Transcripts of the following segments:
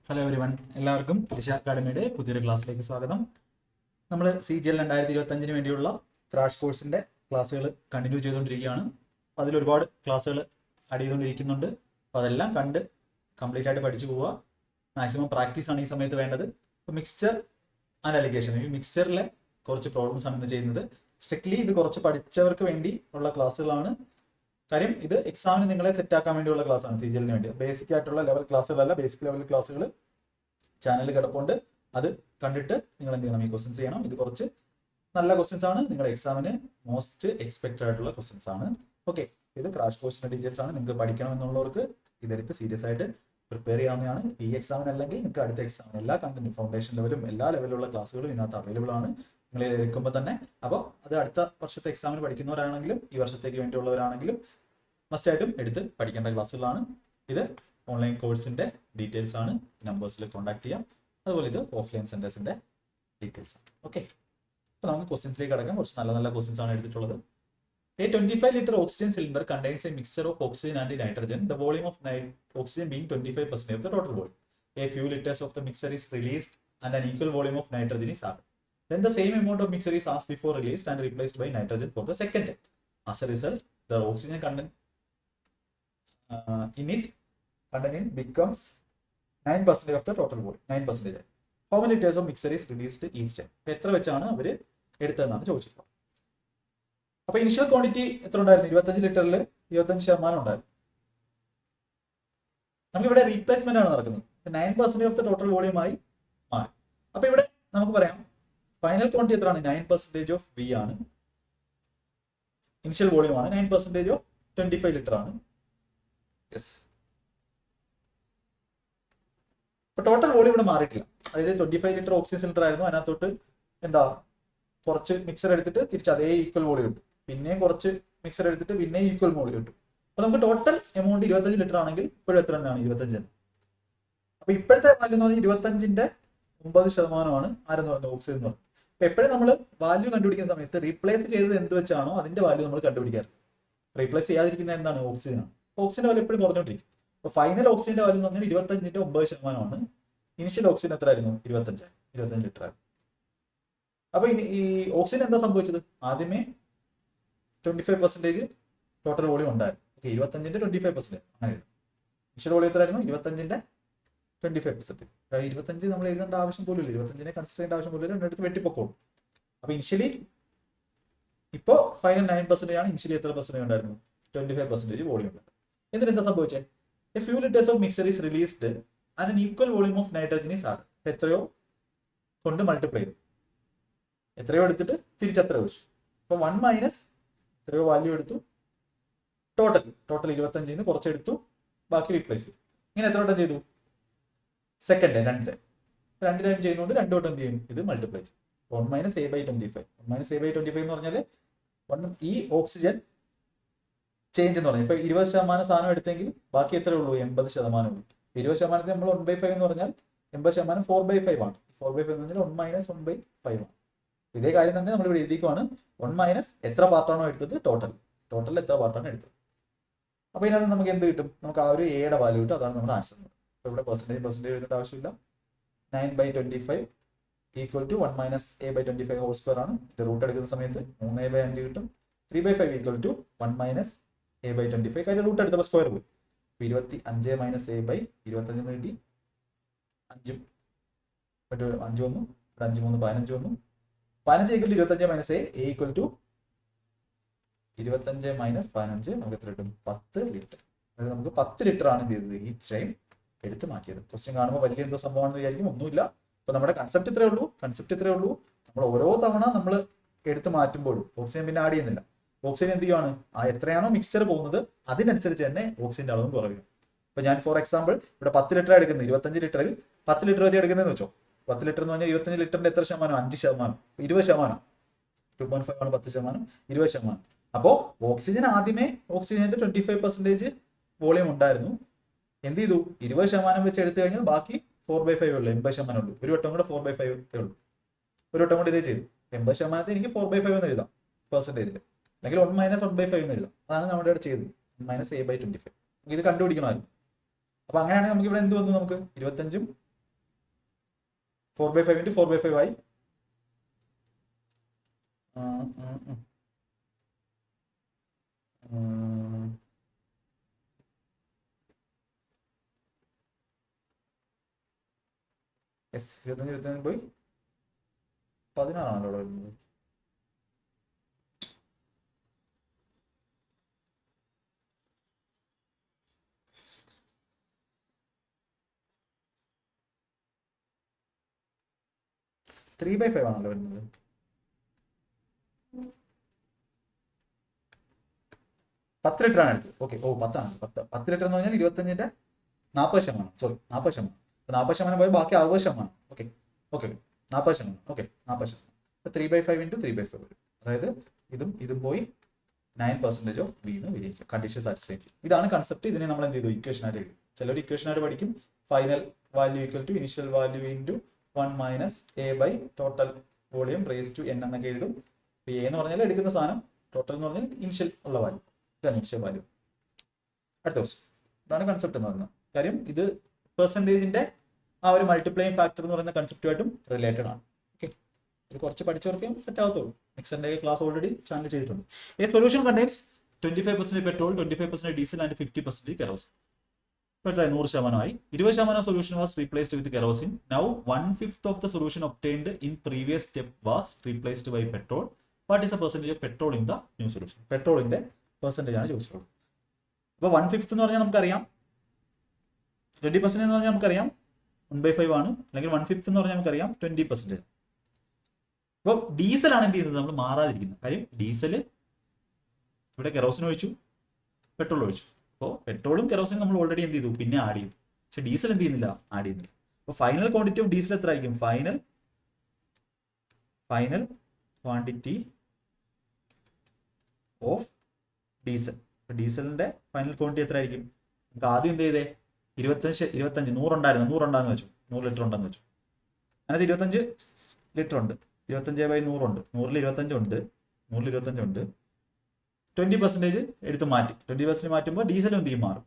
Hello everyone, എല്ലാവർക്കും ദിശ അക്കാഡമിയുടെ പുതിയൊരു ക്ലാസ്സിലേക്ക് സ്വാഗതം. നമ്മൾ CGL 2025 വേണ്ടിയുള്ള ക്രാഷ് കോഴ്സിന്റെ ക്ലാസ്സുകൾ കണ്ടിന്യൂ ചെയ്തുകൊണ്ടിരിക്കുകയാണ്. അപ്പോൾ അതിൽ ഒരുപാട് ക്ലാസ്സുകൾ ആഡ് ചെയ്തുകൊണ്ടിരിക്കുന്നുണ്ട്. അപ്പോൾ അതെല്ലാം കണ്ട് കംപ്ലീറ്റ് ആയിട്ട് പഠിച്ചു പോവുക. മാക്സിമം പ്രാക്ടീസ് ആണ് ഈ സമയത്ത് വേണ്ടത്. ഇപ്പോൾ മിക്സ്ചർ ആൻഡ് അലിഗേഷൻ, ഈ മിക്സ്ചറിലെ കുറച്ച് പ്രോബ്ലംസ് ആണ് ഇന്ന് ചെയ്യുന്നത്. സ്ട്രിക്ട്ലി ഇത് കുറച്ച് പഠിച്ചവർക്ക് വേണ്ടി ഉള്ള ക്ലാസ്സുകളാണ്. കാര്യം ഇത് എക്സാമിന് നിങ്ങളെ സെറ്റ് ആക്കാൻ വേണ്ടിയുള്ള ക്ലാസ്സാണ്. CGL വേണ്ടി ബേസിക് ആയിട്ടുള്ള ലെവൽ ക്ലാസ്സുകളല്ല, ബേസിക് ലെവൽ ക്ലാസ്സുകൾ ചാനലിൽ കിടപ്പുണ്ട്. അത് കണ്ടിട്ട് നിങ്ങൾ എന്ത് ചെയ്യണം? ഈ ക്വസ്റ്റ്യൻസ് ചെയ്യണം. ഇത് കുറച്ച് നല്ല ക്വസ്റ്റ്യൻസ് ആണ്, നിങ്ങളുടെ എക്സാമിന് മോസ്റ്റ് എക്സ്പെക്റ്റഡ് ആയിട്ടുള്ള ക്വസ്റ്റ്യൻസ് ആണ്. ഓക്കെ, ഇത് ക്രാഷ് കോഴ്സിന്റെ ഡീറ്റെയിൽസ് ആണ്. നിങ്ങൾക്ക് പഠിക്കണം എന്നുള്ളവർക്ക് ഇതെടുത്ത് സീരിയസ് ആയിട്ട് പ്രിപ്പയർ ചെയ്യാവുന്നതാണ്. ഈ എക്സാമിന് അല്ലെങ്കിൽ നിങ്ങൾക്ക് അടുത്ത എക്സാമിന് എല്ലാ കണ്ടന്റ് ഫൗണ്ടേഷൻ ലെവലും എല്ലാ ലെവലിലുള്ള ക്ലാസ്സുകളും ഇതിനകത്ത് അവൈലബിൾ ആണ് നിങ്ങൾ എടുക്കുമ്പോൾ തന്നെ. അപ്പോൾ അത് അടുത്ത വർഷത്തെ എക്സാമിന് പഠിക്കുന്നവരാണെങ്കിലും ഈ വർഷത്തേക്ക് വേണ്ടിയുള്ളവരാണെങ്കിലും മസ്റ്റ് ആയിട്ടും എടുത്ത് പഠിക്കേണ്ട ക്ലാസ്സുകളാണ്. ഇത് ഓൺലൈൻ കോഴ്സിന്റെ ഡീറ്റെയിൽസ് ആണ്, നമ്പേഴ്സിൽ കോൺടാക്ട് ചെയ്യാം. അതുപോലെ ഇത് ഓഫ്ലൈൻ സെന്റേഴ്സിന്റെ ഡീറ്റെയിൽസ് ആണ്. ഓക്കെ, അപ്പോൾ നമുക്ക് ക്വസ്റ്റ്യൻസിലേക്ക് കടക്കാം. കുറച്ച് നല്ല നല്ല ക്വസ്റ്റ്യൻസ് ആണ് എടുത്തിട്ടുള്ളത്. A 25-liter oxygen cylinder contains a mixture of oxygen and nitrogen, the volume of oxygen being 25% of the total volume. A few liters of the mixture is released and an equal volume of nitrogen is added. Then the same amount of mixture is asked before released and replaced by nitrogen for the second time. As a result, the oxygen content in it content becomes 9% of the total volume. 9%. How many liters of mixture is released each time? എത്ര വെച്ചാണ് അവർ എടുത്തതെന്നാണ് ചോദിച്ചിട്ടുള്ളത്. അപ്പൊ initial quantity എത്ര ഉണ്ടായിരുന്നു? 25 ലിറ്ററിൽ 25% ഉണ്ടായിരുന്നു. നമുക്കിവിടെ replacement ആണ് നടക്കുന്നത്. 9% ഓഫ് ദ ടോട്ടൽ വോളിയം ആയി മാറി. അപ്പൊ ഇവിടെ നമുക്ക് പറയാം ഫൈനൽ ക്വാണ്ടിറ്റി എത്രയാണ്? 9% ഓഫ് V ആണ്. ഇനിഷ്യൽ വോളിയം ആണ്. 9% ഓഫ് 25 ലിറ്റർ ആണ്. യെസ്, ഇപ്പൊ ടോട്ടൽ വോളിയം ഇവിടെ മാറിയിട്ടില്ല. അതായത് 25 ലിറ്റർ ഓക്സിജൻ സിലിണ്ടർ ആയിരുന്നു. അതിനകത്തോട്ട് എന്താ കുറച്ച് മിക്സർ എടുത്തിട്ട് തിരിച്ച് അതേ ഈക്വൽ വോളിയം കിട്ടും. പിന്നെയും കുറച്ച് മിക്സർ എടുത്തിട്ട് പിന്നെയും ഈക്വൽ വോളിയം കിട്ടും. അപ്പൊ നമുക്ക് ടോട്ടൽ എമൗണ്ട് 25 ലിറ്റർ ആണെങ്കിൽ ഇപ്പോഴും എത്ര തന്നെയാണ്? 25. അപ്പൊ ഇപ്പോഴത്തെ വാല്യൂ എന്ന് പറഞ്ഞാൽ 25ന്റെ 9% ആരെന്ന് പറയുന്നത്? ഓക്സിജൻ എന്ന് പറയുന്നത്. അപ്പൊ എപ്പോഴും നമ്മൾ വാല്യൂ കണ്ടുപിടിക്കുന്ന സമയത്ത് റീപ്ലേസ് ചെയ്തത് എന്ത് വെച്ചാണോ അതിന്റെ വാല്യൂ നമ്മൾ കണ്ടുപിടിക്കാറ്. റീപ്ലേസ് ചെയ്യാതിരിക്കുന്ന എന്താണ്? ഓക്സിജൻ ആണ്. ഓക്സിജന്റെ വാല്യൂ എപ്പോഴും കുറഞ്ഞോണ്ടിരിക്കും. അപ്പൊ ഫൈനൽ ഓക്സിജന്റെ വാല്യൂ എന്ന് പറഞ്ഞാൽ 25ന്റെ 9% ആണ്. ഇനിഷ്യൽ ഓക്സിജൻ എത്ര ആയിരുന്നു? 25 ലിറ്റർ ആയിരുന്നു. അപ്പൊ ഈ ഓക്സിജൻ എന്താ സംഭവിച്ചത്? ആദ്യമേ 25% ടോട്ടൽ വോളിയം ഉണ്ടായിരുന്നു. 25ന്റെ 25% അങ്ങനെ. ഇനിഷ്യൽ വോളിയം എത്രയായിരുന്നു? 25ന്റെ 25%. 25 നമ്മൾ എഴുതേണ്ട ആവശ്യം പോലും ഇല്ല. 25നെ കൺസിഡർ ചെയ്യേണ്ട ആവശ്യം പോലും ഇല്ല. രണ്ടിടത്ത് വെട്ടിപ്പൊക്കോളും. അപ്പൊ ഇനിഷ്യലി ഇപ്പോ ഫൈനൽ 9% ആണ്. ഇനിഷ്യലി എത്ര പെർസെന്റ് ഉണ്ടായിരുന്നു? 25% വോളിയം ഉണ്ടായിരുന്നു. എന്നിട്ട് എന്താ സംഭവിച്ചത്? A few litres of mixer is released and an equal volume of nitrogen is added. എത്രയോ കൊണ്ട് മൾട്ടിപ്ലൈ ചെയ്തു. എത്രയോ എടുത്തിട്ട് തിരിച്ചെത്ര വെച്ചു. അപ്പൊ 1 മൈനസ് എത്രയോ വാല്യൂ എടുത്തു. ടോട്ടൽ 25 കുറച്ചെടുത്തു, ബാക്കി റീപ്ലേസ് ചെയ്തു. ഇങ്ങനെ എത്ര വട്ടം ചെയ്തു? സെക്കൻഡ് രണ്ട് ടൈം ചെയ്യുന്നതുകൊണ്ട് 2 വട്ടം എന്ത് ചെയ്യും? ഇത് മൾട്ടിപ്ലൈ ചെയ്യും. 1 minus A by 25. 1 minus A by 25 എന്ന് പറഞ്ഞാൽ ഈ ഓക്സിജൻ ചേഞ്ച് എന്ന് പറഞ്ഞാൽ ഇപ്പൊ 20% സാധനം എടുത്തെങ്കിൽ ബാക്കി എത്ര ഉള്ളൂ? 80% ഉള്ളൂ. 20% നമ്മൾ 1/5 എന്ന് പറഞ്ഞാൽ 80% 4/5 ആണ്. 4/5 എന്ന് പറഞ്ഞാൽ 1 മൈനസ് 1/5 ആണ്. ഇതേ കാര്യം തന്നെ നമ്മൾ ഇവിടെ എഴുതിക്കുവാണ്. 1 മൈനസ് എത്ര പാർട്ടാണോ എടുത്തത് ടോട്ടൽ എത്ര പാർട്ടാണ് എടുത്തത്. അപ്പൊ ഇതിനകത്ത് നമുക്ക് എന്ത് കിട്ടും? നമുക്ക് ആ ഒരു എയുടെ വാല്യൂ കിട്ടും. അതാണ് നമ്മുടെ ആൻസർ. അപ്പൊ ഇവിടെ പെർസെന്റേജ് എഴുതേണ്ട ആവശ്യമില്ല. 9/25 equal to 1 minus A by 25 whole square ആണ്. റൂട്ട് എടുക്കുന്ന സമയത്ത് 3/5 കിട്ടും. 3/5 equal to 1 minus A by 25. കാര്യം റൂട്ട് എടുത്തപ്പോൾ സ്ക്വയർ പോയി. 25 മൈനസ് A by 25 കിട്ടി. 5 വന്നു. 5 3 15 വന്നു. 15 equal to 25 minus A equal to 25 minus 15 നമുക്ക് എത്ര കിട്ടും? 10 ലിറ്റർ. അതായത് നമുക്ക് 10 ലിറ്റർ ആണ് എന്ത് ചെയ്തത്? ഈ ടൈം എടുത്ത് മാറ്റിയത്. ക്വസ്റ്റ്യൻ കാണുമ്പോൾ വലിയ എന്തോ സംഭവമാണെന്ന് വിചാരിക്കും. ഒന്നുമില്ല. അപ്പൊ നമ്മുടെ കൺസെപ്റ്റ് ഇത്രേ ഉള്ളൂ. നമ്മൾ ഓരോ തവണ നമ്മൾ എടുത്ത് മാറ്റുമ്പോഴും ഓക്സിജൻ പിന്നെ ആഡ് ചെയ്യുന്നില്ല. ഓക്സിജൻ എന്ത് ചെയ്യുവാണ്? ആ എത്രയാണോ മിക്സർ പോകുന്നത് അതിനനുസരിച്ച് തന്നെ ഓക്സിജന്റെ അളവും കുറയും. ഇപ്പൊ ഞാൻ ഫോർ എക്സാമ്പിൾ ഇവിടെ 10 ലിറ്റർ എടുക്കുന്നത്. 25 ലിറ്ററിൽ 10 ലിറ്റർ വെച്ച് എടുക്കുന്നതെന്ന് വെച്ചോ. 10 ലിറ്റർ എന്ന് പറഞ്ഞാൽ 25 ലിറ്ററിന്റെ എത്ര ശതമാനം? 5%. 20%. 2.5 ആണ് 10%. 20%. അപ്പോ ഓക്സിജൻ ആദ്യമേ ഓക്സിജന്റെ 25% വോളിയം ഉണ്ടായിരുന്നു. എന്ത് ചെയ്തു? 20% വെച്ച് എടുത്തു കഴിഞ്ഞാൽ ബാക്കി 4/5 ഉള്ളൂ. 80% ഉള്ളൂ. ഒരു വട്ടം കൂടെ 4/5 ഉള്ളൂ. ഒരു വട്ടം കൂടെ ഇതേ ചെയ്തു. 80% എനിക്ക് 4/5 എന്ന് എഴുതാം പെർസെന്റേജിൽ. അല്ലെങ്കിൽ 1 മൈനസ് 1/5 എന്ന് എഴുതാം. അതാണ് നമ്മുടെ ഇവിടെ ചെയ്തത്. Minus A by 25. ഇത് കണ്ടുപിടിക്കണമായിരുന്നു. അപ്പൊ അങ്ങനെയാണെങ്കിൽ നമുക്ക് ഇവിടെ എന്ത് വന്നു? നമുക്ക് 25ഉം 4/5 ഇൻറ്റു 4/5 ആയി. യെസ്, 25 പോയി 16ആണല്ലോ ഇവിടെ വരുന്നത്. ത്രീ ബൈ ഫൈവ് ആണല്ലോ വരുന്നത്. പത്ത് ലിറ്റർ ആണ് എടുത്തത്. ഓക്കെ, 10 10 ലിറ്റർ എന്ന് പറഞ്ഞാൽ 25ന്റെ 40%. സോറി, 40%. 40% പോയി ബാക്കി 60%. Okay okay, 40%. ഓക്കെ, 40%. 3/5 ഇൻറ്റു 3/5 വരും. അതായത് ഇതും പോയി 9% ഓഫ് ബി എന്ന് വിരിയിച്ചു. കണ്ടീഷൻ സാറ്റിസ്ഫൈ ചെയ്യും. ഇതാണ് കൺസെപ്റ്റ്. ഇതിനെ നമ്മൾ എന്ത് ചെയ്തു? ഇക്വേഷൻ ആയിട്ട് എഴുതി. ചിലർ ഇക്വേഷൻ ആയിട്ട് പഠിക്കും. Final value equal to initial value into 1 minus A by total volume raise to N എന്നൊക്കെ എഴുതും. എ എന്ന് പറഞ്ഞാൽ എടുക്കുന്ന സാധനം, ടോട്ടൽ എന്ന് പറഞ്ഞാൽ ഇനിഷ്യൽ ഉള്ള വാല്യൂ, ഇതാണ് ഇനിഷ്യൽ വാല്യൂ. അടുത്ത ക്വസ്റ്റ്യൻ. ഇതാണ് കൺസെപ്റ്റ് എന്ന് പറയുന്നത്. കാര്യം ഇത് പെർസെൻറ്റേജിന്റെ ആ ഒരു മൾട്ടിപ്ലൈയിങ് ഫാക്ടർ എന്ന് പറയുന്ന കൺസെപ്റ്റുമായിട്ടും റിലേറ്റഡ് ആണ്. ഓക്കെ, ഇത് കുറച്ച് പഠിച്ചവർക്കും സെറ്റ് ആവത്തുള്ളൂ. മിക്സറിന്റെ ക്ലാസ് ഓൾറെഡി ചാനൽ ചെയ്തിട്ടുണ്ട്. A solution contains 25% petrol, 25% diesel and 50% kerosene. 100%. 20% solution was replaced with kerosene. Now 1/5 of the solution obtained in previous step was replaced by petrol. What is the percentage of petrol in the new solution? പെട്രോളിന്റെ percentage ആണ് ചോദിച്ചിട്ടുള്ളത്. അപ്പോൾ 1/5 എന്ന് പറഞ്ഞാൽ നമുക്കറിയാം, 20% എന്ന് പറഞ്ഞാൽ നമുക്കറിയാം 1/5 ആണ്, അല്ലെങ്കിൽ 1/5 എന്ന് പറഞ്ഞാൽ നമുക്കറിയാം 20%. അപ്പോൾ ഡീസലാണ് എന്ത് ചെയ്യുന്നത്? നമ്മൾ മാറാതിരിക്കുന്നത്. കാര്യം ഡീസൽ ഇവിടെ കെറോസിൻ ഒഴിച്ചു, പെട്രോൾ ഒഴിച്ചു. അപ്പോൾ പെട്രോളും കെറോസിനും നമ്മൾ ഓൾറെഡി എന്ത് ചെയ്തു? പിന്നെ ആഡ് ചെയ്തു. പക്ഷെ ഡീസൽ എന്ത് ചെയ്യുന്നില്ല? ആഡ് ചെയ്യുന്നില്ല. അപ്പോൾ ഫൈനൽ ക്വാണ്ടിറ്റി ഓഫ് ഡീസൽ എത്ര ആയിരിക്കും? Final quantity of diesel. ഡീസലിന്റെ ഫൈനൽ ക്വാണ്ടിറ്റി എത്ര ആയിരിക്കും? നമുക്ക് ആദ്യം എന്ത് ചെയ്തേ? 25 100 ഉണ്ടായിരുന്നു, 100 ഉണ്ടാന്ന് വെച്ചു, 100 ലിറ്റർ ഉണ്ടെന്ന് വെച്ചു. അതിനകത്ത് 25 ലിറ്റർ ഉണ്ട്, 25/100 ഉണ്ട്, 100ൽ 25 ഉണ്ട്, 100ൽ 25 ഉണ്ട്. 20% എടുത്ത് മാറ്റി. 20% മാറ്റുമ്പോൾ ഡീസലും എന്ത് ചെയ്യും? മാറും.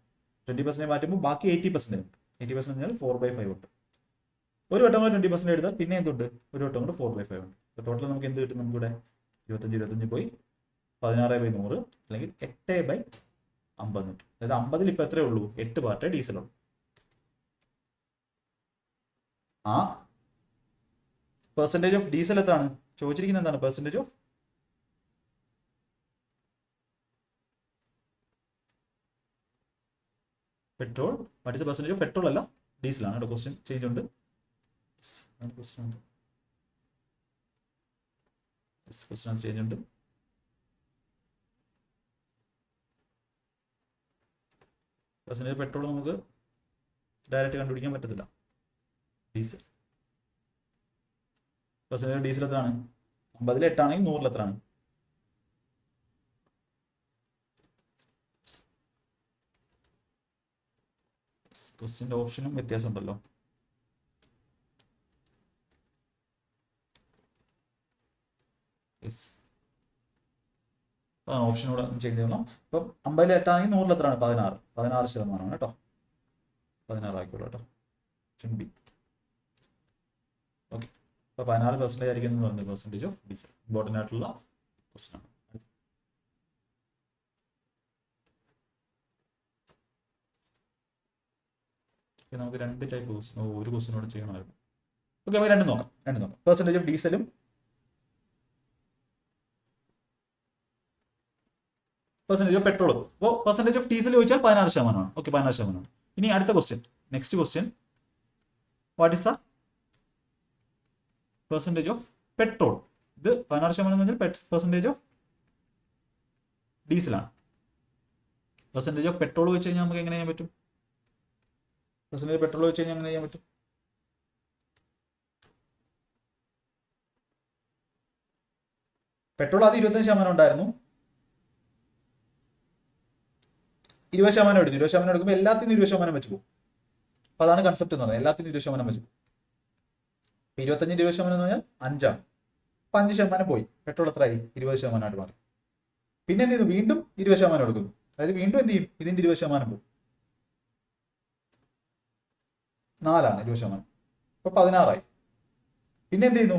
20% മാറ്റുമ്പോൾ ബാക്കി 80% ഉണ്ട്. 80% പറഞ്ഞാൽ 4/5 ഉണ്ട്. ഒരു വട്ടം കൂടെ 20% എടുത്താൽ പിന്നെ എന്തുണ്ട്? ഒരു വട്ടം കൂടെ 4/5 ഉണ്ട്. ടോട്ടൽ നമുക്ക് എന്ത് കിട്ടും? നമുക്കിവിടെ 25 പോയി 16/100 അല്ലെങ്കിൽ 8/50 കിട്ടും. അതായത് 50ൽ ഇപ്പൊ എത്രയേ ഉള്ളൂ? 8 പാർട്ടേ ഡീസലുള്ളൂ. ആ പെർസെന്റേജ് ഓഫ് ഡീസൽ എത്രയാണ് ചോദിച്ചിരിക്കുന്നത്? എന്താണ് percentage of petrol? What is the percentage of petrol? അല്ല, ഡീസലാണ് കേട്ടോ. ക്വസ്റ്റ്യൻ ചേഞ്ച് ഉണ്ട്. ക്വസ്റ്റ്യൻ ചേഞ്ച് ഉണ്ട്. പെർസെന്റേജ് പെട്രോൾ നമുക്ക് ഡയറക്റ്റ് കണ്ടുപിടിക്കാൻ പറ്റത്തില്ല. ഡീസൽ പെർസെന്റേജ് ഡീസൽ എത്രയാണ്? 50ൽ 8 ആണെങ്കിൽ 100ൽ എത്രയാണ്? ക്വസ്റ്റ്യൻ്റെ ഓപ്ഷനും വ്യത്യാസം ഉണ്ടല്ലോ. ഓപ്ഷനോട് ചേഞ്ച് ചെയ്യണം. ഇപ്പം 50ൽ 8 ആണെങ്കിൽ 100ൽ എത്രയാണ്? 16% കേട്ടോ. 16 ആയിക്കോളൂ കേട്ടോ. Option B. ഓക്കെ, അപ്പോൾ 14% ആയിരിക്കും എന്ന് പറയുന്നത് പെർസെൻറ്റേജ് ഓഫ് ഡീസൽ. ഇമ്പോർട്ടൻ്റ് ആയിട്ടുള്ള ക്വസ്റ്റ്യൻ ആണ്. നമുക്ക് 2 ടൈപ്പ് ക്വസ്റ്റ്യൻ, ഒരു ക്വസ്റ്റ്യനോട് ചെയ്യണമായിരുന്നു. ഓക്കെ, നമുക്ക് രണ്ടും നോക്കാം. പെർസെൻറ്റേജ് ഓഫ് ഡീസലും പെർസെൻറ്റേജ് ഓഫ് പെട്രോളും. അപ്പോൾ പെർസെൻറ്റേജ് ഓഫ് ഡീസൽ ചോദിച്ചാൽ 16%. ഓക്കെ, 16%. ഇനി അടുത്ത question, next question, what is the percentage of petrol? ഇത് 16% എന്ന് പറഞ്ഞാൽ പെർസെൻറ്റേജ് ഓഫ് ഡീസലാണ്. പെർസെൻറ്റേജ് ഓഫ് പെട്രോൾ വെച്ച് കഴിഞ്ഞാൽ നമുക്ക് എങ്ങനെ ചെയ്യാൻ പറ്റും? പെർസെൻറ്റേജ് പെട്രോൾ വെച്ച് കഴിഞ്ഞാൽ എങ്ങനെ ചെയ്യാൻ പറ്റും? പെട്രോൾ ആദ്യം 25% ഉണ്ടായിരുന്നു, 20% എടുത്തു. 20% എടുക്കുമ്പോൾ എല്ലാത്തിനും 20% വെച്ച് പോകും. അപ്പൊ അതാണ് കൺസെപ്റ്റ് എന്ന് പറയുന്നത്. എല്ലാത്തിനും 20% വെച്ച് പോകും. 25 20% എന്ന് പറഞ്ഞാൽ 5 ആണ്. 5% പോയി. പെട്രോൾ എത്രയായി? 20% ആയിട്ട് മാറി. പിന്നെ എന്ത് ചെയ്തു? വീണ്ടും 20% എടുക്കുന്നു. അതായത് വീണ്ടും എന്ത് ചെയ്യും? ഇതിന്റെ 20% പോകും. 4 ആണ് 20%. അപ്പൊ 16 ആയി. പിന്നെ എന്ത് ചെയ്യുന്നു?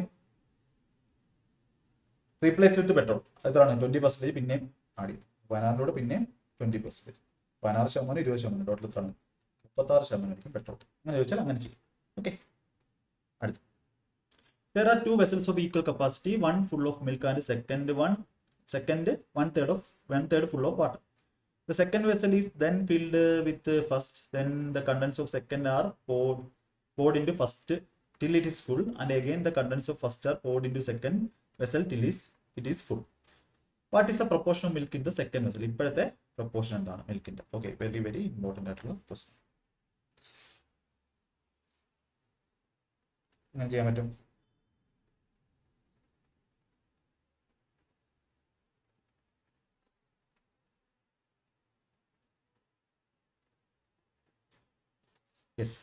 റീപ്ലേസ് വിത്ത് പെട്രോൾ. എത്രയാണ്? 20% പിന്നെയും ആഡ് ചെയ്തു. 16 പിന്നെയും 20%. 16%, 20%. ടോട്ടൽ എത്രയാണ്? 36% ആയിരിക്കും പെട്രോൾ. അങ്ങനെ ചോദിച്ചാൽ അങ്ങനെ ചെയ്യും. ഓക്കെ. അടുത്ത്. There are two vessels of equal capacity, one full of milk and one third full of water. The second vessel is then filled with first, then the contents of second are poured into first till it is full, and again the contents of first are poured into second vessel till it is full. What is the proportion of milk in the second vessel? ഇപ്പോഴത്തെ proportion എന്താണ് മിൽക്കിന്റെ? Okay, very very important ആയിട്ടുള്ള question. അങ്ങനെ ചെയ്യാൻ പറ്റും. Yes,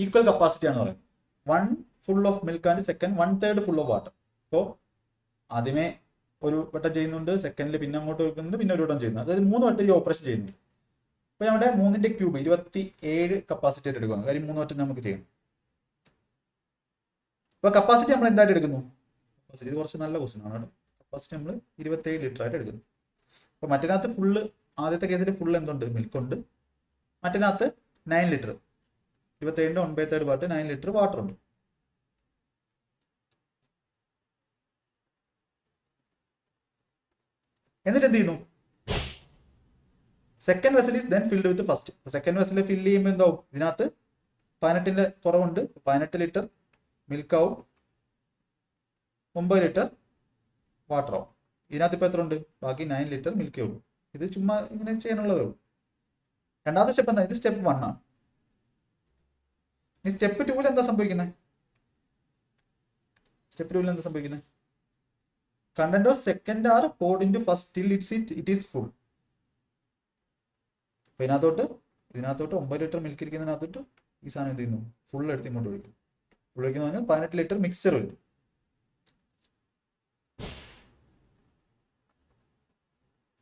equal capacity ആണ് പറയുന്നത്. 1 full of milk and second 1/3 full of water. അപ്പോൾ ആദ്യമേ ഒരു വട്ടം ചെയ്യുന്നുണ്ട്, സെക്കൻഡിൽ പിന്നെ അങ്ങോട്ട് വെക്കുന്നുണ്ട്, പിന്നെ ഒരു വട്ടം ചെയ്യുന്നു. അതായത് 3 വട്ടം ഈ ഓപ്പറേഷൻ ചെയ്യുന്നു. അപ്പോൾ നമ്മുടെ 3ന്റെ ക്യൂബ് 27 കപ്പാസിറ്റി ആയിട്ട് എടുക്കുന്നു. കാര്യം 3 വട്ടം നമുക്ക് ചെയ്യണം. അപ്പോൾ കപ്പാസിറ്റി നമ്മൾ എന്തായിട്ട് എടുക്കുന്നു? കപ്പാസിറ്റി കുറച്ച് നല്ല ക്വസ്റ്റ്യൻ ആണ്. കപ്പാസിറ്റി നമ്മൾ 27 ലിറ്റർ ആയിട്ട് എടുക്കുന്നു. അപ്പോൾ മറ്റേനകത്ത് ഫുള്ള്, ആദ്യത്തെ കേസിൽ ഫുൾ എന്തുണ്ട്? മിൽക്കുണ്ട്. മറ്റേനകത്ത് 9 ലിറ്റർ, 27ന്റെ 1/3 പാർട്ട് 9 ലിറ്റർ വാട്ടർ ഉണ്ട്. എന്നിട്ട് എന്ത് ചെയ്യുന്നു? Second vessel is then filled with first. Second vessel fill ചെയ്യുമ്പോൾ എന്താവും? ഇതിനകത്ത് 18ന്റെ കുറവുണ്ട്. 18 ലിറ്റർ മിൽക്കാവും, 9 ലിറ്റർ വാട്ടർ ആവും. ഇതിനകത്ത് ഇപ്പോൾ എത്ര ഉണ്ട്? ബാക്കി 9 ലിറ്റർ മിൽക്കേ ഉള്ളൂ. ഇത് ചുമ്മാ ഇങ്ങനെ ചെയ്യാനുള്ളതേ ഉള്ളൂ. രണ്ടാമത്തെ സ്റ്റെപ്പ് എന്താ? ഇത് സ്റ്റെപ്പ് 1 ആണ്. ഈ സ്റ്റെപ്പ് 2 എന്താ സംഭവിക്കുന്നത്? സ്റ്റെപ്പ് 2 എന്താ സംഭവിക്കുന്നത്? Content of second are poured into first till it is full. അപ്പൊ ഇതിനകത്തോട്ട് 9 ലിറ്റർ മിൽക്ക് ഇരിക്കുന്നതിനകത്തോട്ട് ഈ സാധനം എന്ത് ചെയ്യുന്നു? ഫുൾ എടുത്ത് ഇങ്ങോട്ട് ഒഴിക്കും. ഫുൾ ഒഴിക്കുന്ന പറഞ്ഞാൽ 18 ലിറ്റർ മിക്സർ വരും.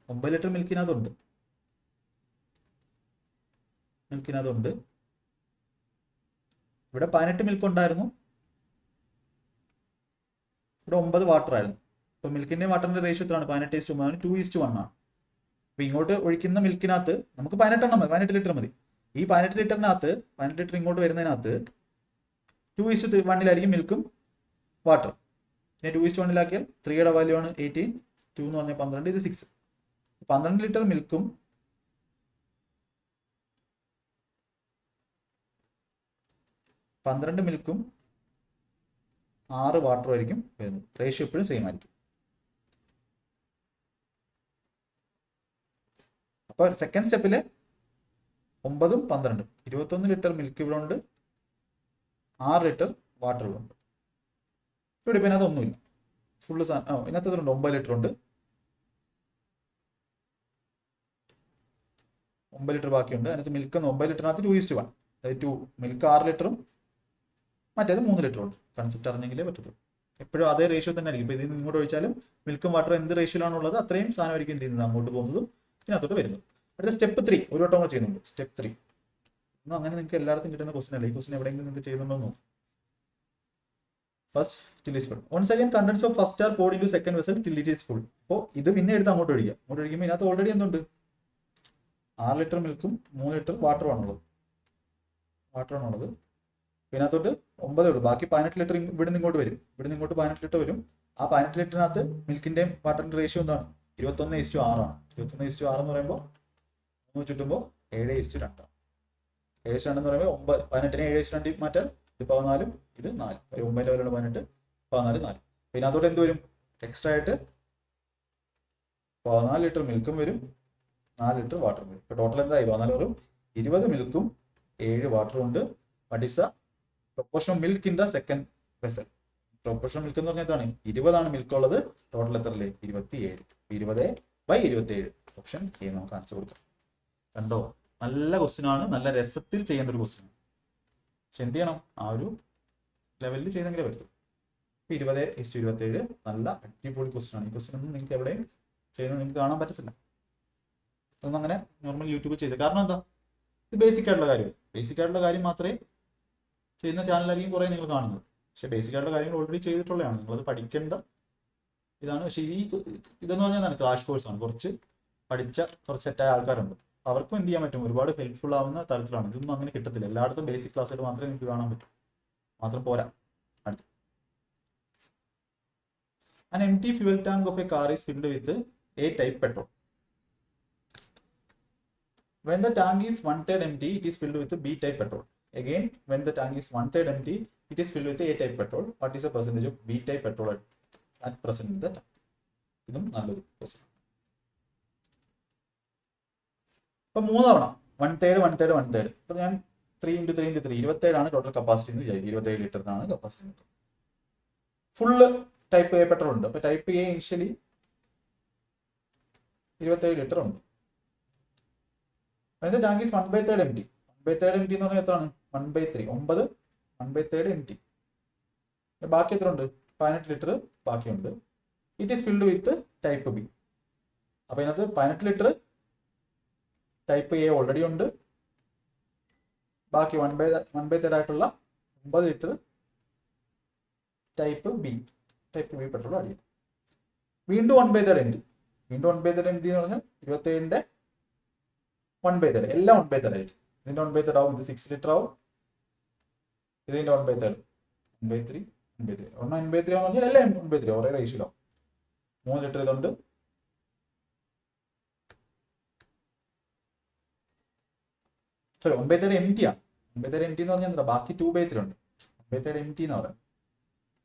9 ലിറ്റർ മിൽക്കിനകത്തുണ്ട്. ഇവിടെ 18 മിൽക്ക് ഉണ്ടായിരുന്നു, ഇവിടെ 9 വാട്ടർ ആയിരുന്നു. ഇപ്പൊ മിൽക്കിന്റെ വാട്ടറിന്റെ റേഷ്യോ എത്രയാണ്? 18:1, 2:1 ആണ്. അപ്പൊ ഇങ്ങോട്ട് ഒഴിക്കുന്ന മിൽക്കിനകത്ത് നമുക്ക് 18 ലിറ്റർ മതി. ഈ 18 ലിറ്ററിനകത്ത് 18 ലിറ്റർ ഇങ്ങോട്ട് വരുന്നതിനകത്ത് 2:1 മിൽക്കും വാട്ടർ. പിന്നെ 2:1 3യുടെ വാല്യൂ ആണ് 18, 2 എന്ന് പറഞ്ഞാൽ 12, ഇത് 6. 12 ലിറ്റർ മിൽക്കും 6 വാട്ടറും ആയിരിക്കും വരുന്നത്. റേഷ്യോ എപ്പോഴും സെയിം ആയിരിക്കും. അപ്പോൾ സെക്കൻഡ് സ്റ്റെപ്പില് 9ഉം 12, 21 ലിറ്റർ മിൽക്ക് ഇവിടെ ഉണ്ട്, 6 ലിറ്റർ വാട്ടർ ഇവിടെ ഉണ്ട്. ഇവിടെ ഇപ്പം ഇതിനകത്തൊന്നുമില്ല, ഫുള്ള് ഇതിനകത്ത് 9 ലിറ്റർ ഉണ്ട്, 9 ലിറ്റർ ബാക്കിയുണ്ട്. അതിനകത്ത് മിൽക്ക് 9 ലിറ്ററിനകത്ത് 2:1, അതായത് 2 മിൽക്ക് 6 ലിറ്ററും മറ്റേത് 3 ലിറ്ററും ഉണ്ട്. കൺസെപ്റ്റ് അറിഞ്ഞെങ്കിലേ പറ്റത്തുള്ളൂ. എപ്പോഴും അതേ റേഷ്യോ തന്നെ ആയിരിക്കും. ഇപ്പോൾ ഇതിൽ നിന്ന് ഇങ്ങോട്ട് ഒഴിച്ചാലും മിൽക്കും വാട്ടറും എന്ത് റേഷ്യോയിലാണുള്ളത് അത്രയും സാധനമായിരിക്കും എന്ത് ചെയ്യുന്നത് അങ്ങോട്ട് പോകുന്നതും ഇതിനകത്തോട്ട് വരുന്നത്. അടുത്ത സ്റ്റെപ്പ് 3 ഒരു വട്ടം കൂടെ ചെയ്യുന്നുണ്ട്. സ്റ്റെപ്പ് 3 ഒന്നും അങ്ങനെ നിങ്ങൾക്ക് എല്ലായിടത്തും കിട്ടുന്ന ക്വസ്റ്റൻ അല്ല. ഈ ക്വസ്റ്റൻ എവിടെയെങ്കിലും നിങ്ങൾക്ക് ചെയ്യുന്നുണ്ടോ എന്ന് നോക്കും. First till is full. Once again contents of first are poured into second vessel till it is full. അപ്പോൾ ഇത് പിന്നെ എടുത്ത് അങ്ങോട്ട് ഒഴിക്കുക. അങ്ങോട്ട് ഒഴിക്കുമ്പോൾ ഇതിനകത്ത് ഓൾറെഡി എന്തുണ്ട്? 6 ലിറ്റർ മിൽക്കും 3 ലിറ്റർ വാട്ടറുമാണുള്ളത്. ഇതിനകത്തോട്ട് 9 ഉള്ളൂ. ബാക്കി 18 ലിറ്റർ ഇവിടെ നിന്ന് ഇങ്ങോട്ട് വരും. ഇവിടെ നിന്ന് ഇങ്ങോട്ട് 18 ലിറ്റർ വരും. ആ 18 ലിറ്ററിനകത്ത് മിൽക്കിന്റെയും വാട്ടറിന്റെ റേഷ്യോ എന്താണ്? 21:6 ആണ്. 21:6 എന്ന് പറയുമ്പോൾ 3 ചുറ്റുമ്പോൾ 7:2 ആണ്. 7:2 എന്ന് പറയുമ്പോൾ 18നെ 7:2 മാറ്റാൽ ഇത് 14, ഇത് 4. 9 ലെവലാണ് 18, 14, 4. ഇതിനകത്തോട്ട് എന്ത് വരും? എക്സ്ട്രാ ആയിട്ട് 14 ലിറ്റർ മിൽക്കും വരും, 4 ലിറ്റർ വാട്ടറും വരും. ഇപ്പൊ ടോട്ടൽ എന്തായി? 14 വരും, 20 മിൽക്കും 7 വാട്ടറും ഉണ്ട്. What is the proportion of milk in the second vessel? Proportion milk എന്ന് പറഞ്ഞാൽ എന്താണ്? 20 മിൽക്ക് ഉള്ളത്. ടോട്ടൽ എത്രയല്ലേ? 27. 20/27. ഓപ്ഷൻ എ നമുക്ക് ആൻസർ കൊടുക്കാം. കണ്ടോ? നല്ല ക്വസ്റ്റ്യൻ ആണ്, നല്ല രസത്തിൽ ചെയ്യേണ്ട ഒരു ക്വസ്റ്റ്യൻ ആണ്. പക്ഷെ എന്ത് ചെയ്യണം? ആ ഒരു ലെവലിൽ ചെയ്തെങ്കിലേ പറ്റും. 20:27 നല്ല അടിപൊളി ക്വസ്റ്റ്യൻ ആണ്. ഈ ക്വസ്റ്റ്യൻ ഒന്നും നിങ്ങൾക്ക് എവിടെയും ചെയ്യുന്നത് നിങ്ങൾക്ക് കാണാൻ പറ്റത്തില്ല. അതൊന്നും അങ്ങനെ നോർമൽ യൂട്യൂബ് ചെയ്ത്. കാരണം എന്താ? ഇത് ബേസിക് ആയിട്ടുള്ള കാര്യം. ബേസിക് ആയിട്ടുള്ള കാര്യം മാത്രമേ ചെയ്യുന്ന ചാനലായിരിക്കും കുറേ നിങ്ങൾ കാണുന്നത്. പക്ഷേ ബേസിക് ആയിട്ടുള്ള കാര്യങ്ങൾ ഓൾറെഡി ചെയ്തിട്ടുള്ളതാണ്, നിങ്ങളത് പഠിക്കേണ്ട ഇതാണ്. പക്ഷേ ഇതെന്ന് പറഞ്ഞാൽ എന്താണ്, ക്രാഷ് കോഴ്സാണ്. കുറച്ച് പഠിച്ച കുറച്ച് സെറ്റായ ആൾക്കാരുണ്ട്, അവർക്കും എന്ത് ചെയ്യാൻ പറ്റും, ഒരുപാട് ഹെൽപ്ഫുൾ ആവുന്ന തരത്തിലാണ്. ഇതൊന്നും അങ്ങനെ കിട്ടത്തില്ല, എല്ലായിടത്തും ബേസിക് ക്ലാസ്സുകൾ മാത്രമേ നിങ്ങൾക്ക് കാണാൻ പറ്റൂ, മാത്രം പോരാ. അടുത്ത്, an empty fuel tank of a car is filled with A type petrol. When the tank is 1/3 empty, it is filled with B type petrol. Again, when the tank is 1/3 empty, it is filled with A type petrol. What is the percentage of B type petrol at present in the tank? ഇതും നല്ലൊരു question. ഇപ്പൊ 3 തവണ 1/3 1/3 1/3. ഇപ്പൊ ഞാൻ 3 × 3 × 3 27 total capacity എന്ന് വിചാരിക്കും. 27 ലിറ്ററിനാണ് capacity. Full type a petrol ഉണ്ട്. അപ്പൊ ടൈപ്പ് എ ഇനിഷ്യലി 27 ലിറ്റർ ഉണ്ട്. അതിന്റെ ടാങ്ക് ഈസ് 1/3 empty. 1/3 empty എന്ന് പറഞ്ഞാൽ എത്രയാണ്? 1/3 9 1/3 empty. ബാക്കി എത്ര ഉണ്ട്? 18 ലിറ്റർ ബാക്കിയുണ്ട്. It is filled with type B. അപ്പൊ ഇതിനകത്ത് 18 ലിറ്റർ ടൈപ്പ് എ ഓൾറെഡി ഉണ്ട്, ബാക്കി 1/3 ആയിട്ടുള്ള 9 litre type B petrol add ചെയ്യും. വീണ്ടും 1/3 empty. വീണ്ടും 1/3 empty എന്ന് പറഞ്ഞാൽ 27ന്റെ 1/3, എല്ലാം 1/3 ആയിരിക്കും. ഇതിന്റെ 1/3 ആവും, ഇത് 6 ലിറ്റർ ആവും, ഇതിന്റെ 1/3 1/3 1/3 ഒരെണ്ണം 1/3 ആണെന്ന് പറഞ്ഞാൽ എല്ലാം 1/3 ഒരേ റേഷ്യോ. 3 ലിറ്റർ ഇതുണ്ട്, സോറി 1/3 empty ആണ്. 1/3 empty എന്ന് പറഞ്ഞാൽ എന്താ, ബാക്കി 2/3 ഉണ്ട്. 1/3 empty എന്ന് പറയുന്നത്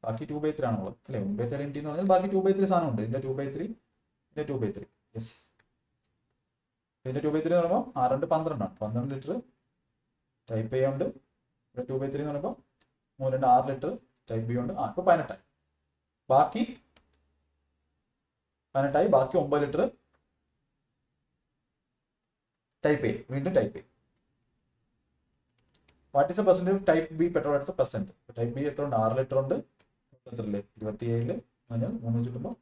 ബാക്കി 2/3 ആണുള്ളത് അല്ലെ. 1/3 empty എന്ന് പറഞ്ഞാൽ ബാക്കി 2/3 സാധനം ഉണ്ട്. ഇതിന്റെ 2/3 ഇതിന്റെ 2/3 യെസ്. ഇതിന്റെ 2/3 എന്ന് പറയുമ്പോൾ 6 × 12 ആണ്. 12 ലിറ്റർ ടൈപ്പ് എ ഉണ്ട്. ഇവിടെ 2/3 എന്ന് പറയുമ്പോൾ 3 × 6 ലിറ്റർ ടൈപ്പ് ബി ഉണ്ട്. ഇപ്പൊ 18 ആയി. ബാക്കി 9 ലിറ്റർ ടൈപ്പ് എ, വീണ്ടും type A. What is the percentage of type B petrol at percent? Type B എത്ര ഉണ്ട്? 6 ലിറ്റർ ഉണ്ട്. എത്രല്ലേ? 27 പറഞ്ഞാൽ 3 ചുറ്റുമ്പോൾ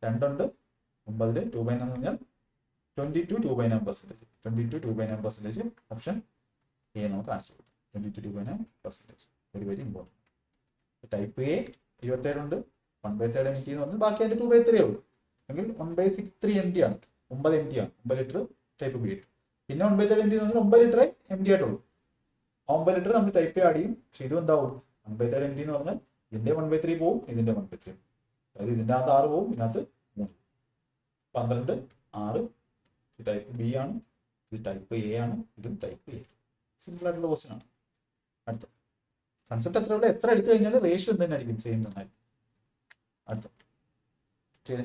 2 ഉണ്ട്. 9 2/9 എന്ന് പറഞ്ഞാൽ 22 2/9%. 22 2/9% ഓപ്ഷൻ എ നമുക്ക് ആൻസർ കിട്ടും. 22 2/9%. Very important. ടൈപ്പ് എ 27 ഉണ്ട്, 1/3 empty എന്ന് പറഞ്ഞാൽ ബാക്കി അതിന്റെ 2/3 ഉള്ളൂ. എങ്കിൽ 1/63 empty ആണ്, 9 empty ആണ്. 9 ലിറ്റർ ടൈപ്പ് ബി ആയിട്ട്. പിന്നെ 1/3 empty എന്ന് പറഞ്ഞാൽ 9 ലിറ്റർ empty ആയിട്ടുള്ളൂ. 9 ലിറ്റർ നമ്മൾ ടൈപ്പ് എ ആഡ് ചെയ്യും. പക്ഷെ ഇത് എന്താവും? 1/3 empty എന്ന് പറഞ്ഞാൽ ഇതിന്റെ 1/3 പോവും, ഇതിന്റെ 1/3. അതായത് ഇതിന്റെ അകത്ത് 6 പോവും, ഇതിനകത്ത് 3. 12 6. ടൈപ്പ് ബി ആണ്, ഇത് ടൈപ്പ് എ ആണ്, ഇതും ടൈപ്പ് എ. സിമ്പിൾ ആയിട്ടുള്ള ക്വസ്റ്റ്യൻ ആണ്. അടുത്ത കൺസെപ്റ്റ് എത്ര എടുത്തു കഴിഞ്ഞാൽ റേഷ്യോ തന്നെ ആയിരിക്കും, സെയിം തന്നെ. അടുത്ത ചെയ്ത്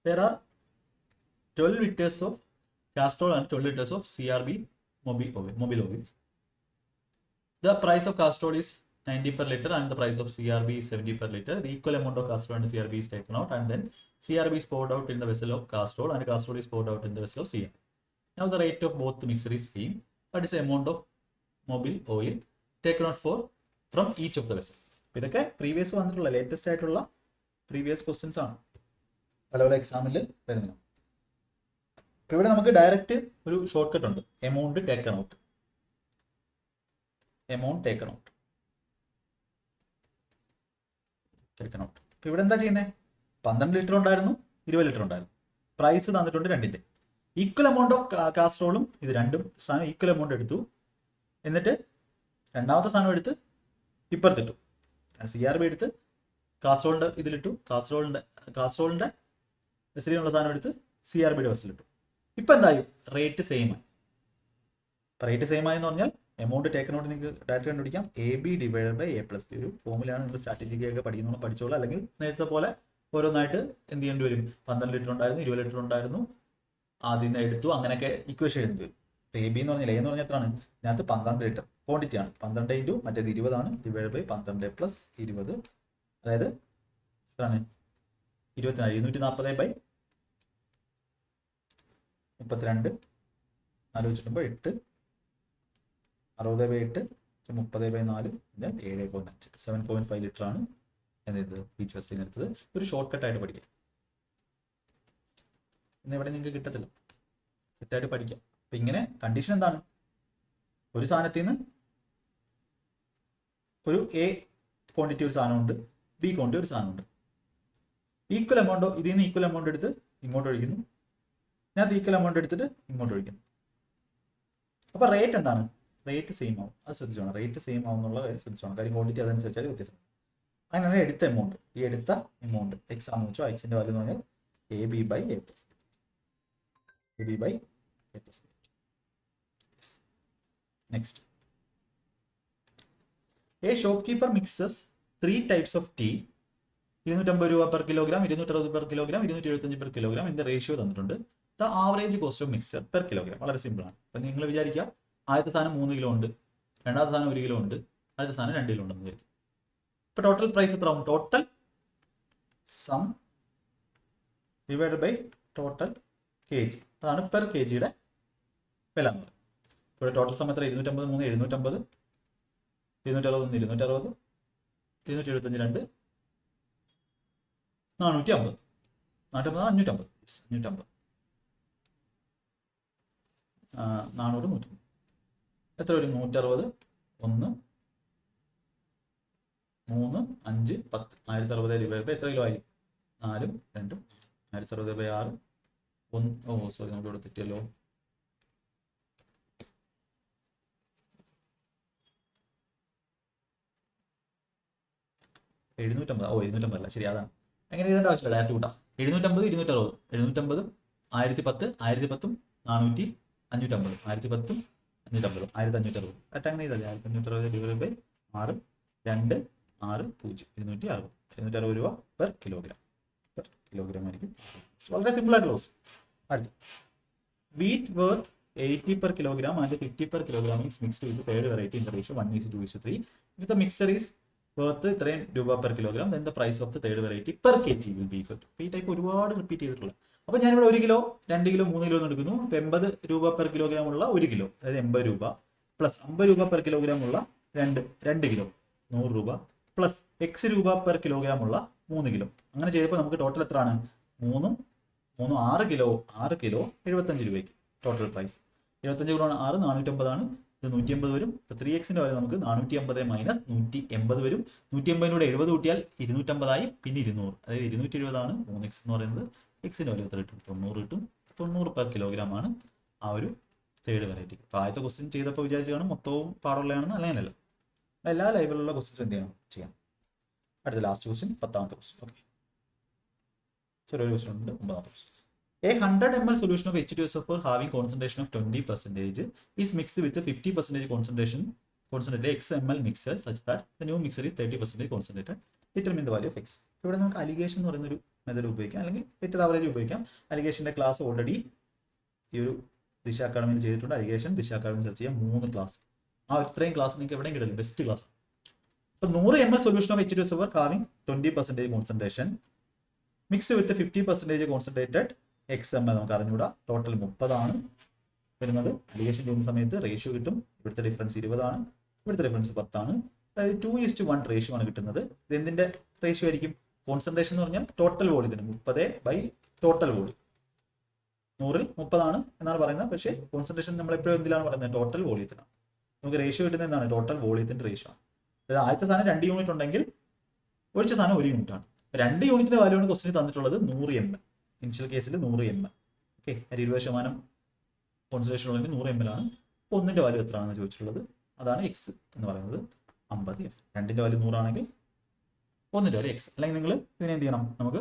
there are 12 liters of castrol and 12 liters of CRB mobile oils. The price of castrol is 90 per liter and the price of CRB is 70 per liter. The equal amount of castrol and CRB is taken out and then CRB is poured out in the vessel of castrol and castrol is poured out in the vessel of CRB. Now the rate of both the mixture is same. What is the amount of mobile oil taken out from each of the vessel? ഇതൊക്കെ previous വന്നിട്ടുള്ള latest ആയിട്ടുള്ള previous questions ആണ് പല എക്സാമിൽ വരുന്നത്. ഇപ്പൊ ഇവിടെ നമുക്ക് ഡയറക്റ്റ് ഒരു ഷോർട്ട് കട്ട് ഉണ്ട്. Amount taken out. ഇപ്പൊ ഇവിടെ എന്താ ചെയ്യുന്നത്? 12 ലിറ്റർ ഉണ്ടായിരുന്നു, 20 ലിറ്റർ ഉണ്ടായിരുന്നു. പ്രൈസ് തന്നിട്ടുണ്ട് രണ്ടിന്റെ. ഈക്വൽ എമൗണ്ട് ഓഫ് കാസ്ട്രോളും ഇത് രണ്ടും സാധനം ഈക്വൽ എമൗണ്ട് എടുത്തു. എന്നിട്ട് രണ്ടാമത്തെ സാധനം എടുത്ത് ഇപ്പുറത്തിട്ടു. CRB എടുത്ത് കാസ്ട്രോളിന്റെ ഇതിലിട്ടു. കാസ്ട്രോളിന്റെ വെസലിനുള്ള സാധനം എടുത്ത് CRBയുടെ വെസലിട്ടു. ഇപ്പൊ എന്തായും? റേറ്റ് സെയിം ആയി. റേറ്റ് സെയിം ആയി എന്ന് പറഞ്ഞാൽ എമൗണ്ട് ടേക്കൺ ഔട്ട് നിങ്ങൾക്ക് ഡയറക്റ്റ് കണ്ടുപിടിക്കാം. AB / A+B. ഒരു ഫോമുലയാണ്, നിങ്ങൾ സ്ട്രാറ്റജിക്കൊക്കെ പഠിച്ചോളൂ. അല്ലെങ്കിൽ നേരത്തെ പോലെ ഓരോന്നായിട്ട് എന്ത് ചെയ്യേണ്ടി വരും? 12 ലിറ്റർ ഉണ്ടായിരുന്നു, 20 ലിറ്റർ ഉണ്ടായിരുന്നു, ആദ്യം നിന്ന് എടുത്തു, അങ്ങനെയൊക്കെ ഇക്വേഷൻ എഴുതി വരും. AB എന്ന് പറഞ്ഞാൽ A എന്ന് പറഞ്ഞാൽ എത്രയാണ്? ഇതിനകത്ത് 12 ലിറ്റർ ക്വാണ്ടിറ്റി ആണ്. 12 × മറ്റേത് 20 ആണ്, / 12 + 20. അതായത് എത്രയാണ്? 24. 240/32 ആലോചിച്ചിട്ടുമ്പോൾ 8 60/8 30/4 7.5 7.5 ലിറ്റർ ആണ് എന്ത് പീച്ച് വെസ്റ്റിൽ നിന്ന് എടുത്തത്. ഒരു ഷോർട്ട് കട്ടായിട്ട് പഠിക്കാം. ഇന്ന് ഇവിടെ നിങ്ങൾക്ക് കിട്ടത്തില്ല, സെറ്റായിട്ട് പഠിക്കാം. അപ്പം ഇങ്ങനെ കണ്ടീഷൻ എന്താണ്? ഒരു സാധനത്തിൽ നിന്ന് ഒരു എ ക്വാണ്ടിറ്റി ഒരു സാധനമുണ്ട്, ബി ക്വാണ്ടിറ്റി ഒരു സാധനമുണ്ട്. ഈക്വൽ എമൗണ്ടോ ഇതിൽ നിന്ന് ഈക്വൽ എമൗണ്ട് എടുത്ത് ഇങ്ങോട്ട് ഒഴിക്കുന്നു, ഞാൻ ഈക്വൽ എമൗണ്ട് എടുത്തിട്ട് ഇങ്ങോട്ട് ഒഴിക്കുന്നു. അപ്പോൾ റേറ്റ് എന്താണ്? റേറ്റ് സെയിം ആവും. അത് ശ്രദ്ധിച്ചോണം. റേറ്റ് സെയിം ആവും എന്നുള്ള കാര്യം ശ്രദ്ധിച്ചോണം. കാര്യം ക്വാണ്ടിറ്റി അതനുസരിച്ചാൽ വ്യത്യാസം. അങ്ങനെയാണ് എടുത്ത എമൗണ്ട്. ഈ എടുത്ത എമൗണ്ട് എക്സ് ആണെന്ന് വെച്ചോ. എക്സിന്റെ വാല്യൂ എന്ന് പറഞ്ഞാൽ AB/A+. AB/A+. Next. A shopkeeper mixes 3 types of tea. 250 രൂപ per kilogram, 260 per kilogram, 275 per kilogram ഇതിന്റെ റേഷ്യോ തന്നിട്ടുണ്ട്. The average cost of mixer per kilogram. വളരെ സിമ്പിൾ ആണ്. അപ്പം നിങ്ങൾ വിചാരിക്കുക ആദ്യത്തെ സാധനം 3 കിലോ ഉണ്ട്, രണ്ടാമത്തെ സാധനം 1 കിലോ ഉണ്ട്, ആദ്യത്തെ സാധനം 2 കിലോ ഉണ്ടെന്ന് വിചാരിക്കും. ഇപ്പൊ ടോട്ടൽ പ്രൈസ് എത്ര ആവും? Total sum divide by total kg. അതാണ് പെർ kgയുടെ വില എന്ന് പറയുന്നത്. ഇവിടെ ടോട്ടൽ സം എത്ര? 250 3 750, 260 260, 275 2 450, 550, 550, 400 100 എത്ര വരും? 160 1 3 5 10 1060 ഡിവൈഡ് ബൈ എത്ര കിലോ ആയി? 4 2 1060/6 1 സോറി നമുക്ക് ഇവിടെ തെറ്റിയല്ലോ. $750. 750 അല്ല, ശരി അതാണ്. എങ്ങനെ എഴുതേണ്ട ആവശ്യമില്ല, ഡയറക്റ്റ് കൂട്ടാം. 750 260, 750 1010 1010 400 550, 1010 550, 1560. അറ്റ് അങ്ങനെ ചെയ്താൽ 1560 ഡിവൈഡ് ബൈ 6 2 6 0 260. 260 രൂപ പെർ കിലോഗ്രാം ആയിരിക്കും. വളരെ സിമ്പിൾ ആയിട്ട് ലോസ്. അടുത്ത് wheat worth 80 per kilogram and 50 per kilogram is mixed with the third variety in the ratio 1:2:3. If the mixture is worth ഇത്രയും രൂപ per kilogram, then the price of the third variety per kg will be equal to. ഈ type ഒരുപാട് repeat ചെയ്തിട്ടുള്ള. അപ്പോൾ ഞാനിവിടെ 1 kilo 2 kilo 3 kilo എടുക്കുന്നു. 80 രൂപ per kilogram ഉള്ള 1 കിലോ, അതായത് 80 രൂപ പ്ലസ് 50 രൂപ പെർ കിലോഗ്രാം ഉള്ള 2 കിലോ 100 രൂപ പ്ലസ് x രൂപ പെർ കിലോഗ്രാം ഉള്ള 3 കിലോ. അങ്ങനെ ചെയ്തപ്പോൾ നമുക്ക് ടോട്ടൽ എത്രയാണ്? 3 6 കിലോ 75 രൂപയ്ക്ക് ടോട്ടൽ പ്രൈസ്. 75 ഗുണം 6 450 ആണ്. ഇത് 180 വരും. ഇപ്പോൾ 3x വാല്യൂ നമുക്ക് 450 മൈനസ് 180 വരും. 180 70 കൂട്ടിയാൽ 250 ആയി, പിന്നെ 200, അതായത് 270 ആണ് 3x എന്ന് പറയുന്നത്. എക്സിന്റെ വാല്യൂ എത്ര കിട്ടും? 90 കിട്ടും. 90 പെർ കിലോഗ്രാം ആണ് ആ ഒരു തേർഡ് വെറൈറ്റി. അപ്പോൾ ആദ്യത്തെ ക്വസ്റ്റ്യൻ ചെയ്തപ്പോൾ വിചാരിച്ചു കാണും മൊത്തവും പാടുള്ളതാണെന്ന്. അങ്ങനെയല്ല, എല്ലാ ലൈവിലുള്ള ക്വസ്റ്റ്യൻസ് എന്ത് ചെയ്യണം? ചെയ്യാം. അടുത്ത ലാസ്റ്റ് ക്വസ്റ്റ്യൻ 10ാമത്തെ ക്വസ്റ്റ്യൻ. ഓക്കെ, ചെറിയൊരു ക്വസ്റ്റ്യൻ ഉണ്ട്. 9ാമത്തെ question. A 100 ml solution of H2SO4 having concentration of 20% is mixed with a 50% concentrated XML mixer such that the new mixer is 30% concentrated. Determine the value of X. ഇവിടെ നമുക്ക് allegation എന്ന് പറയുന്നൊരു method ഉപയോഗിക്കാം, അല്ലെങ്കിൽ litre average ഉപയോഗിക്കാം. അലിഗേഷൻ്റെ class already ഈ ഒരു ദിശ അക്കാഡമിയിൽ ചെയ്തിട്ടുണ്ട്. അലിഗേഷൻ ദിശ അക്കാഡമി സെർച്ച് ചെയ്യാം. 3 ക്ലാസ്. ആ ഇത്രയും ക്ലാസ് നിങ്ങൾക്ക് എവിടെയും കിട്ടില്ല, ബെസ്റ്റ് ക്ലാസ്. അപ്പോൾ 100 ml solution of H2SO4 having 20% concentration mixed with a 50% concentrated XML നമുക്ക് അറിഞ്ഞൂടാ. ടോട്ടൽ 30 ആണ് വരുന്നത്. അലിഗേഷൻ ചെയ്യുന്ന സമയത്ത് റേഷ്യോ കിട്ടും. ഇവിടുത്തെ ഡിഫറൻസ് 20 ആണ്, ഇവിടുത്തെ ഡിഫറൻസ് 10 ആണ്. അതായത് 2:1 റേഷ്യോ ആണ് കിട്ടുന്നത്. ഇത് എന്തിന്റെ റേഷ്യോ ആയിരിക്കും? കോൺസെൻട്രേഷൻ എന്ന് പറഞ്ഞാൽ ടോട്ടൽ വോളിയത്തിന് 30 ടോട്ടൽ വോളിയം. 100ൽ 30 ആണ് എന്നാണ് പറയുന്നത്. പക്ഷേ കോൺസെൻട്രേഷൻ നമ്മൾ എപ്പോഴും എന്തിലാണ് പറയുന്നത്? ടോട്ടൽ വോളിയത്തിനാണ്. നമുക്ക് റേഷ്യോ കിട്ടുന്നത് എന്താണ്? ടോട്ടൽ വോളിയത്തിന്റെ റേഷ്യോ ആണ്. അതായത് ആദ്യത്തെ സാധനം 2 യൂണിറ്റ് ഉണ്ടെങ്കിൽ ഒഴിച്ച സാധനം 1 യൂണിറ്റ് ആണ്. 2 യൂണിറ്റിന്റെ വാല്യൂ ആണ് ക്വസ്റ്റിന് തന്നിട്ടുള്ളത് 100 ml. ഇനിഷ്യൽ കേസിൽ 100 ml. ഓക്കെ, 20% കോൺസെൻട്രേഷൻ ഉള്ളതിന് 100 ml ആണ്. അപ്പോൾ 1ന്റെ വാല്യൂ എത്രയാണെന്ന് ചോദിച്ചിട്ടുള്ളത്. അതാണ് എക്സ് എന്ന് പറയുന്നത് 50 F. 2ന്റെ വാല്യൂ 100 ആണെങ്കിൽ 1ന്റെ വാല്യൂ എക്സ്. അല്ലെങ്കിൽ നിങ്ങൾ ഇതിനെ എന്ത് ചെയ്യണം? നമുക്ക്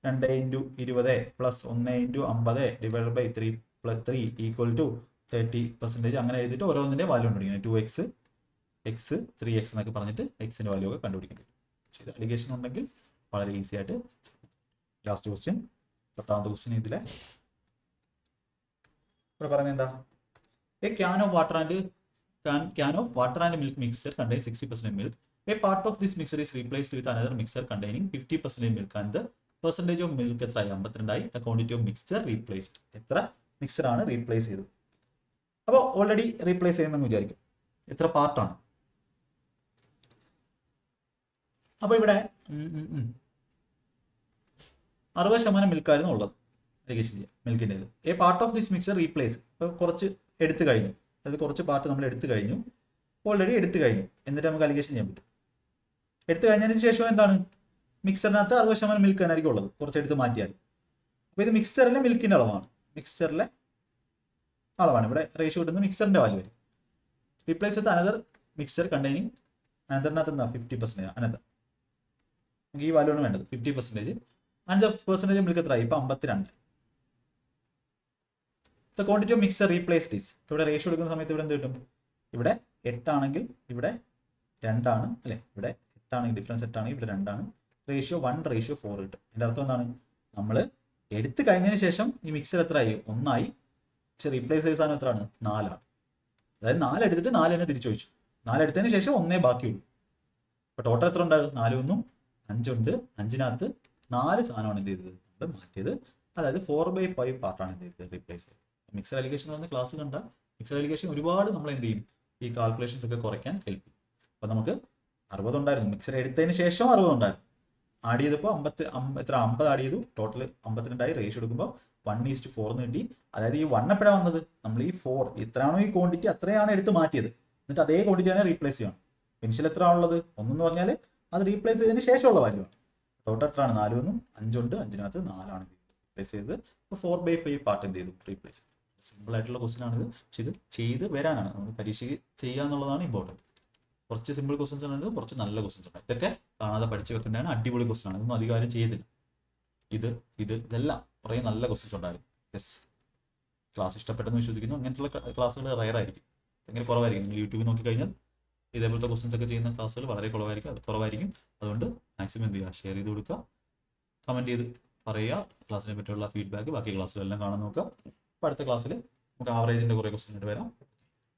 2 × 20 plus 1 × 50 divide by 3 plus 3 equal to 30% അങ്ങനെ എഴുതിയിട്ട് ഓരോന്നിന്റെ വാല്യൂ കണ്ടുപിടിക്കണം. 2x എക്സ് 3x എന്നൊക്കെ പറഞ്ഞിട്ട് എക്സിന്റെ വാല്യൂ ഒക്കെ കണ്ടുപിടിക്കണം. ഇത് അലിഗേഷൻ ഉണ്ടെങ്കിൽ വളരെ ഈസി ആയിട്ട്. ലാസ്റ്റ് ക്വസ്റ്റ്യൻ 10ാമത്തെ ക്വസ്റ്റ്യൻ. ഇതിലെ ഇവിടെ പറയുന്നത് എന്താ? A can of water and milk mixture contains 60% milk. A part of this mixture is replaced with another mixture containing 50% milk and the percentage of milk എത്രയായി? 52 ആയി. The quantity of mixture replaced. എത്ര mixer ആണ് replace ചെയ്തത്? അപ്പോൾ already replace ചെയ്യുന്നതെന്ന് വിചാരിക്കും. എത്ര പാർട്ടാണ്. അപ്പോൾ ഇവിടെ 60% മിൽക്കായിരുന്നു ഉള്ളത് അലിഗേഷൻ ചെയ്യാം മിൽക്കിൻ്റെ. A part of this mixture replace, ഇപ്പോൾ കുറച്ച് എടുത്തു കഴിഞ്ഞു, അതായത് കുറച്ച് പാർട്ട് നമ്മൾ എടുത്തു കഴിഞ്ഞു, ഓൾറെഡി എടുത്തു കഴിഞ്ഞു, എന്നിട്ട് നമുക്ക് അലിഗേഷൻ ചെയ്യാൻ പറ്റും. എടുത്തു കഴിഞ്ഞതിന് ശേഷം എന്താണ്, മിക്സറിനകത്ത് 60% മിൽക്ക് തന്നെയായിരിക്കും ഉള്ളത്, കുറച്ചെടുത്ത് മാറ്റിയാൽ. അപ്പോൾ ഇത് മിക്സറിലെ മിൽക്കിൻ്റെ അളവാണ്, മിക്സറിലെ അളവാണ്. ഇവിടെ റേഷ്യോ കിട്ടുന്നത് മിക്സറിൻ്റെ വാല്യൂ വരും. Replace with another mixture containing, അനദറിനകത്ത് എന്താ 50%, അനദർ നമുക്ക് ഈ വാല്യൂ ആണ് വേണ്ടത് 50%. അനദർ പെർസെൻറ്റേജ് മിൽക്ക് എത്രയായി, ഇപ്പോൾ 52. The quantity of mixer replaced is, ഇവിടെ റേഷ്യോ എടുക്കുന്ന സമയത്ത് ഇവിടെ എന്ത് കിട്ടും, ഇവിടെ 8 ആണെങ്കിൽ ഇവിടെ 2 ആണ് അല്ലേ, ഇവിടെ 8 ആണെങ്കിൽ ഡിഫറൻസ് 8 ആണെങ്കിൽ ഇവിടെ 2 ആണ്, റേഷ്യോ 1:4 കിട്ടും. എൻ്റെ അർത്ഥം എന്താണ്, നമ്മൾ എടുത്തു കഴിഞ്ഞതിന് ശേഷം ഈ മിക്സർ എത്രയായി, 1 ആയി, പക്ഷെ റീപ്ലേസ് ചെയ്ത സാധനം എത്രയാണ്, 4 ആണ്. അതായത് 4 എടുത്തിട്ട് 4 തന്നെ തിരിച്ചു ചോദിച്ചു, 4 എടുത്തതിന് ശേഷം 1 ബാക്കിയുള്ളൂ. അപ്പോൾ ടോട്ടൽ എത്ര ഉണ്ടായിരുന്നു, 4 1 5 ഉണ്ട്, 5-നകത്ത് 4 സാധനമാണ് എന്ത് ചെയ്തത്, നമ്മൾ മാറ്റിയത്. അതായത് 4/5 പാർട്ടാണ് എന്ത് ചെയ്തത്, റീപ്ലേസ് ചെയ്തത്. മിക്സർ അലിഗേഷൻ എന്ന് പറഞ്ഞ ക്ലാസ് കണ്ട മിക്സർ അലിഗേഷൻ ഒരുപാട് നമ്മൾ എന്ത് ചെയ്യും, ഈ കാൽക്കുലേഷൻസ് ഒക്കെ കുറയ്ക്കാൻ ഹെൽപ്പ് ചെയ്യും. അപ്പോൾ നമുക്ക് 60 ഉണ്ടായിരുന്നു, മിക്സർ എടുത്തതിന് ശേഷം 60 ഉണ്ടായിരുന്നു, ആഡ് ചെയ്തപ്പോൾ 50 ആഡ് ചെയ്തു, ടോട്ടൽ 52 റേഷ്യോ എടുക്കുമ്പോൾ 1:4 എന്ന് കിട്ടി. അതായത് ഈ 1 എപ്പോഴാണ് വന്നത്, നമ്മൾ ഈ 4 എത്രയാണോ ഈ ക്വാണ്ടിറ്റി അത്രയാണ് എടുത്ത് മാറ്റിയത്, എന്നിട്ട് അതേ ക്വാണ്ടിറ്റിയാണ് റീപ്ലേസ് ചെയ്യണം. പെൻസിൽ എത്ര ആണുള്ളത്, 1 എന്ന് പറഞ്ഞാൽ അത് റീപ്ലേസ് ചെയ്തതിന് ശേഷമുള്ള വാല്യൂ ആണ്. ടോട്ടൽ എത്രയാണ്, 4 1 5 ഉണ്ട്, 5-നകത്ത് 4 ആണ് റീപ്ലേസ് ചെയ്തത്. അപ്പോൾ 4/5 പാർട്ട് എന്ത് ചെയ്തു, റീപ്ലേസ്. സിമ്പിൾ ആയിട്ടുള്ള ക്വസ്റ്റൻ ആണിത്, പക്ഷെ ഇത് ചെയ്ത് വരാനാണ്, നമ്മൾ പരീക്ഷയ്ക്ക് ചെയ്യുക എന്നുള്ളതാണ് ഇമ്പോർട്ടൻറ്റ്. കുറച്ച് സിമ്പിൾ ക്വസ്റ്റൻസ് ഉണ്ട്, കുറച്ച് നല്ല ക്വസ്റ്റൻസ് ഉണ്ട്. ഇതൊക്കെ കാണാതെ പഠിച്ച് വെക്കേണ്ടതാണ്, അടിപൊളി ക്വസ്റ്റൻ ആണ്, ഇതൊന്നും അധികാരം ചെയ്തില്ല. ഇതെല്ലാം കുറേ നല്ല ക്വസ്റ്റൻസ് ഉണ്ടായിരുന്നു. യെസ്, ക്ലാസ് ഇഷ്ടപ്പെട്ടെന്ന് വിശ്വസിക്കുന്നു. അങ്ങനത്തുള്ള ക്ലാസ്സുകൾ റയർ ആയിരിക്കും, ഭയങ്കര കുറവായിരിക്കും. നിങ്ങൾ യൂട്യൂബിൽ നോക്കി കഴിഞ്ഞാൽ ഇതേപോലത്തെ ക്വസ്റ്റൻസ് ഒക്കെ ചെയ്യുന്ന ക്ലാസ്സുകൾ വളരെ കുറവായിരിക്കും. അതുകൊണ്ട് മാക്സിമം എന്ത് ചെയ്യുക, ഷെയർ ചെയ്ത് കൊടുക്കുക, കമൻറ്റ് ചെയ്ത് പറയുക, ക്ലാസ്സിനെ പറ്റിയുള്ള ഫീഡ്ബാക്ക് ബാക്കി ക്ലാസ്സിലെല്ലാം കാണാൻ നോക്കുക. അപ്പോൾ അടുത്ത ക്ലാസ്സിൽ നമുക്ക് ആവറേജിൻ്റെ കുറേ ക്വസ്റ്റ്യൻ ആയിട്ട് വരാം.